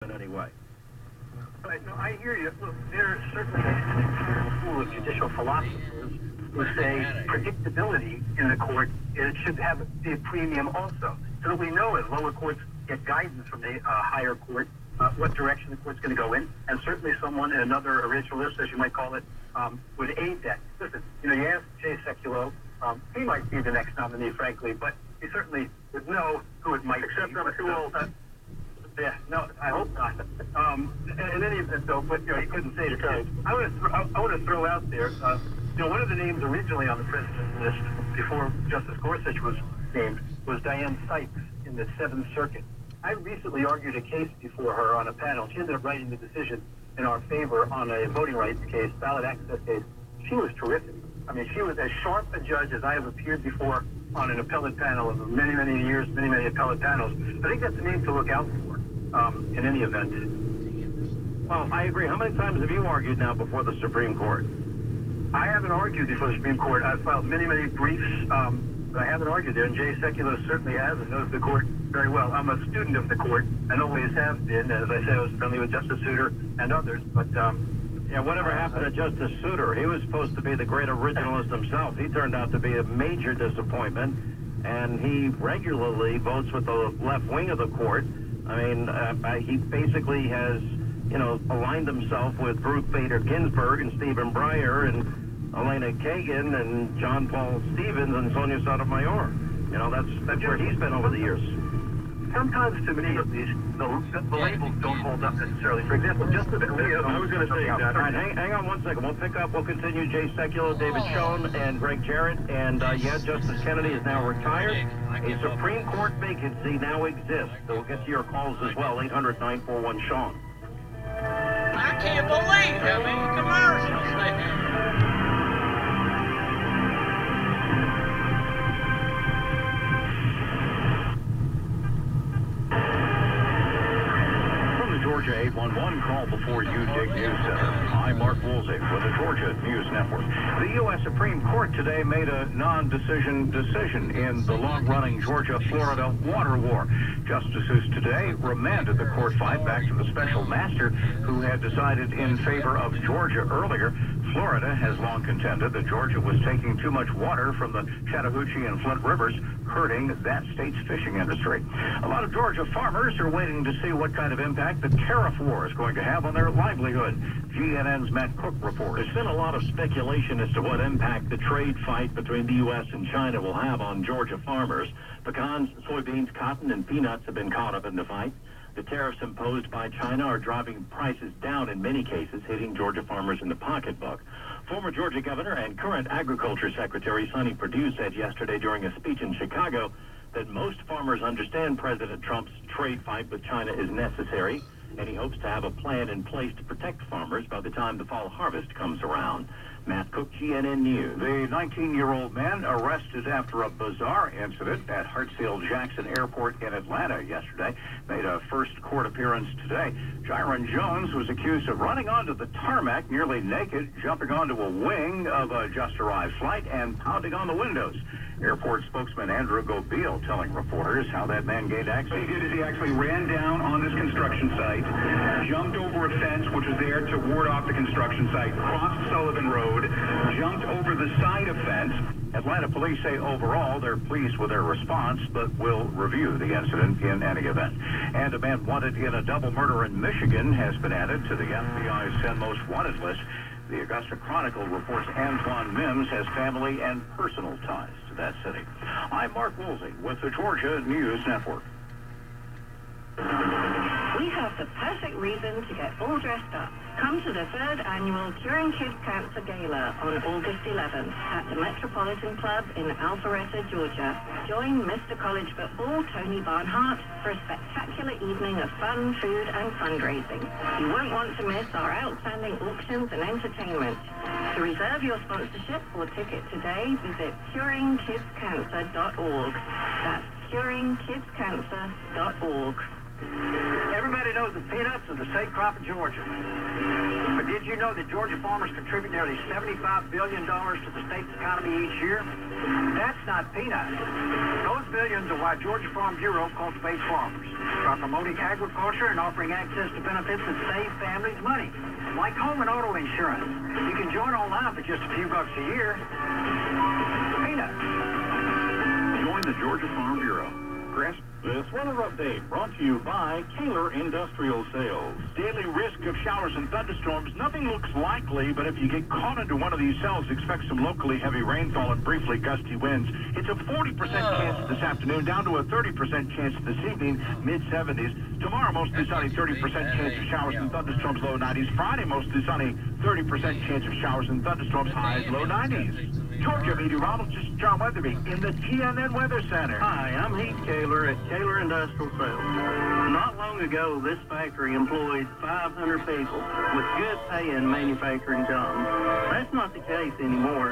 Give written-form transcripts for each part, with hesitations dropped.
in any way. Right, no, I hear you. Look, there's certainly an entire school of judicial philosophers who say predictability in the court it should have a premium also. So that we know as lower courts get guidance from the higher court what direction the court's going to go in, and certainly someone, another originalist, as you might call it, would aid that. Listen, you ask Jay Sekulow, he might be the next nominee, frankly, but he certainly would know who it might be. Except I'm too old. Yeah, no, I hope not. In any event, though, but he couldn't say it. I want to throw out there, one of the names originally on the president's list before Justice Gorsuch was named was Diane Sykes in the Seventh Circuit. I recently argued a case before her on a panel. She ended up writing the decision in our favor on a voting rights case, ballot access case. She was terrific. I mean, she was as sharp a judge as I have appeared before on an appellate panel of many, many years, many appellate panels. I think that's a name to look out for in any event. Well, I agree. How many times have you argued now before the Supreme Court? I haven't argued before the Supreme Court. I've filed many briefs, but I haven't argued there, and Jay Sekulow certainly has and knows the court very well. I'm a student of the court and always have been. As I say, I was friendly with Justice Souter and others, but... whatever happened to Justice Souter? He was supposed to be the great originalist himself. He turned out to be a major disappointment, and he regularly votes with the left wing of the court. I mean, he basically has, aligned himself with Ruth Bader Ginsburg and Stephen Breyer and Elena Kagan and John Paul Stevens and Sonia Sotomayor. That's where he's been over the years. Sometimes, to me at least, the labels don't hold up necessarily. For example, just a bit I was going to say that. All right, hang on one second. We'll continue. Jay Sekulow, David Schoen, and Greg Jarrett. And, Justice Kennedy is now retired. A Supreme Court vacancy now exists. So we'll get to your calls as well. 800-941-SEAN. I can't believe how many commercials they have. Georgia 811 call before you dig news center. I'm Mark Woolsey with the Georgia News Network. The U.S. Supreme Court today made a non-decision decision in the long-running Georgia-Florida water war. Justices today remanded the court fight back to the special master who had decided in favor of Georgia earlier. Florida has long contended that Georgia was taking too much water from the Chattahoochee and Flint rivers, hurting that state's fishing industry. A lot of Georgia farmers are waiting to see what kind of impact the tariff war is going to have on their livelihood. GNN's Matt Cook reports. There's been a lot of speculation as to what impact the trade fight between the U.S. and China will have on Georgia farmers. Pecans, soybeans, cotton, and peanuts have been caught up in the fight. The tariffs imposed by China are driving prices down in many cases, hitting Georgia farmers in the pocketbook. Former Georgia governor and current agriculture secretary Sonny Perdue said yesterday during a speech in Chicago that most farmers understand President Trump's trade fight with China is necessary, and he hopes to have a plan in place to protect farmers by the time the fall harvest comes around. Matt Cook, GNN News. The 19-year-old man arrested after a bizarre incident at Hartsfield-Jackson Airport in Atlanta yesterday made a first court appearance today. Jiron Jones was accused of running onto the tarmac nearly naked, jumping onto a wing of a just-arrived flight, and pounding on the windows. Airport spokesman Andrew Gobeil telling reporters how that man gained access. What he did is he actually ran down on this construction site, jumped over a fence which was there to ward off the construction site, crossed Sullivan Road, jumped over the side of fence. Atlanta police say overall they're pleased with their response, but will review the incident in any event. And a man wanted in a double murder in Michigan has been added to the FBI's 10 most wanted list. The Augusta Chronicle reports Antoine Mims has family and personal ties to that city. I'm Mark Woolsey with the Georgia News Network. We have the perfect reason to get all dressed up. Come to the 3rd annual Curing Kids Cancer Gala on August 11th at the Metropolitan Club in Alpharetta, Georgia. Join Mr. College Football Tony Barnhart for a spectacular evening of fun, food, and fundraising. You won't want to miss our outstanding auctions and entertainment. To reserve your sponsorship or ticket today, visit curingkidscancer.org. That's curingkidscancer.org. Everybody knows that peanuts are the state crop of Georgia. But did you know that Georgia farmers contribute nearly $75 billion to the state's economy each year? That's not peanuts. Those billions are why Georgia Farm Bureau cultivates farmers, by promoting agriculture and offering access to benefits that save families money, like home and auto insurance. You can join online for just a few bucks a year. Peanuts. Join the Georgia Farm Bureau. Chris? This weather update brought to you by Kaler Industrial Sales. Daily risk of showers and thunderstorms. Nothing looks likely, but if you get caught into one of these cells, expect some locally heavy rainfall and briefly gusty winds. It's a 40% chance this afternoon, down to a 30% chance this evening, mid-70s. Tomorrow, mostly sunny, 30% chance of showers and thunderstorms, low 90s. Friday, mostly sunny, 30% chance of showers and thunderstorms, highs, low 90s. Georgia meteorologist John Weatherby in the TNN Weather Center. Hi, I'm Heath Kaler at Kaler Industrial Sales. Not long ago, this factory employed 500 people with good paying manufacturing jobs. That's not the case anymore.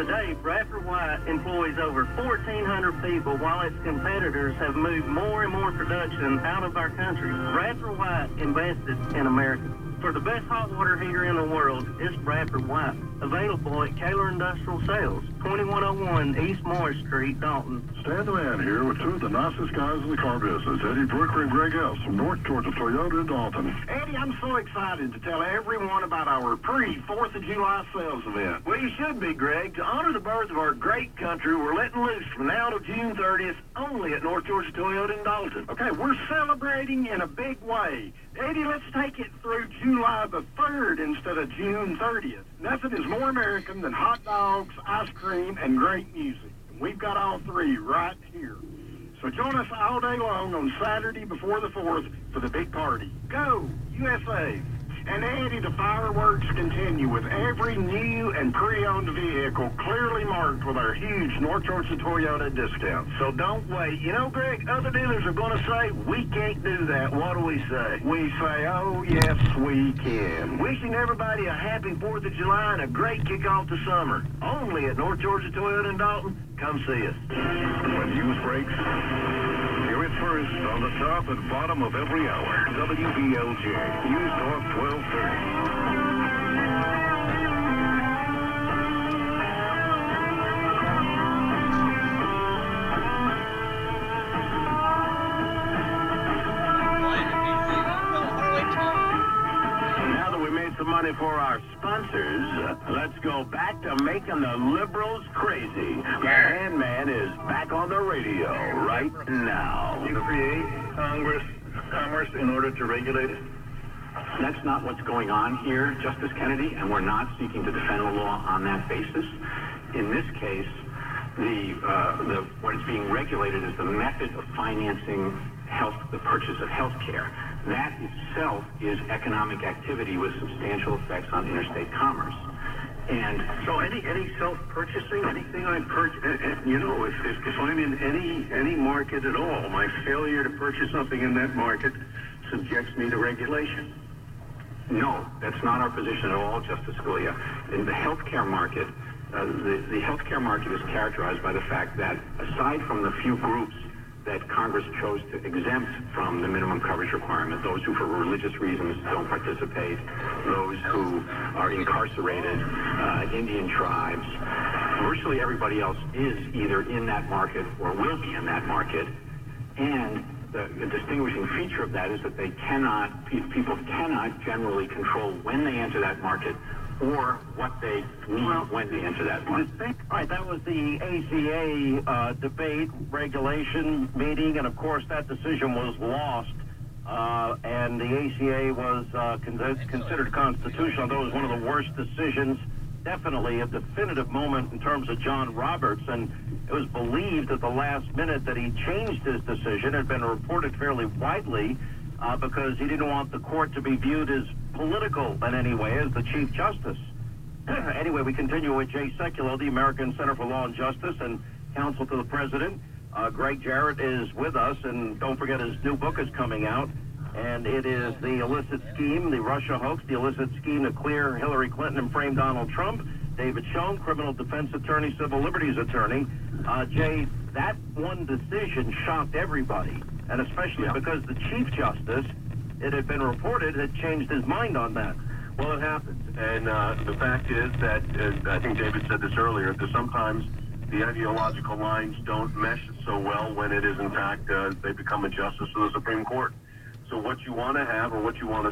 Today, Bradford White employs over 1,400 people while its competitors have moved more and more production out of our country. Bradford White invested in America. For the best hot water heater in the world, it's Bradford White. Available at Kaler Industrial Sales, 2101 East Morris Street, Dalton. Stan the Man here with two of the nicest guys in the car business, Eddie Brooker and Greg Ellis from North Georgia Toyota in Dalton. Eddie, I'm so excited to tell everyone about our pre-4th of July sales event. Well, you should be, Greg. To honor the birth of our great country, we're letting loose from now to June 30th only at North Georgia Toyota in Dalton. Okay, we're celebrating in a big way. Eddie, let's take it through July the 3rd instead of June 30th. Nothing is more American than hot dogs, ice cream, and great music. And we've got all three right here. So join us all day long on Saturday before the 4th for the big party. Go, USA! And Eddie, the fireworks continue with every new and pre-owned vehicle clearly marked with our huge North Georgia Toyota discount. So don't wait. You know, Greg, other dealers are going to say, we can't do that. What do we say? We say, oh, yes, we can. Wishing everybody a happy 4th of July and a great kickoff to summer. Only at North Georgia Toyota in Dalton. Come see us. When news breaks, hear it first on the top and bottom of every hour. WBLJ, News Talk 1230. Money for our sponsors. Let's go back to making the liberals crazy. The Handman is back on the radio right now. You create commerce in order to regulate it? That's not what's going on here, Justice Kennedy, and we're not seeking to defend the law on that basis. In this case, what is being regulated is the method of financing the purchase of health care. That itself is economic activity with substantial effects on interstate commerce. And so any self-purchasing, anything I purchase, you know, if I'm in any market at all, my failure to purchase something in that market subjects me to regulation. No, that's not our position at all, Justice Scalia. In the healthcare market, the healthcare market is characterized by the fact that aside from the few groups that Congress chose to exempt from the minimum coverage requirement, those who for religious reasons don't participate, those who are incarcerated, Indian tribes, virtually everybody else is either in that market or will be in that market. And the distinguishing feature of that is that people cannot generally control when they enter that market or what they need when they enter that market. All right, that was the ACA debate regulation meeting, and of course that decision was lost, and the ACA was considered constitutional. That was one of the worst decisions, definitely a definitive moment in terms of John Roberts, and it was believed at the last minute that he changed his decision. It had been reported fairly widely because he didn't want the court to be viewed as political in any way as the Chief Justice. Anyway, we continue with Jay Sekulow, the American Center for Law and Justice and counsel to the president. Greg Jarrett is with us, and don't forget his new book is coming out, and it is The Illicit Scheme, the Russia Hoax, the illicit scheme to clear Hillary Clinton and frame Donald Trump. David Schoen, criminal defense attorney, civil liberties attorney. Jay, that one decision shocked everybody. and especially because the Chief Justice, it had been reported, had changed his mind on that. Well, it happens, and the fact is that, I think David said this earlier, that sometimes the ideological lines don't mesh so well when it is, in fact, they become a justice of the Supreme Court. So what you want to have, or what you want to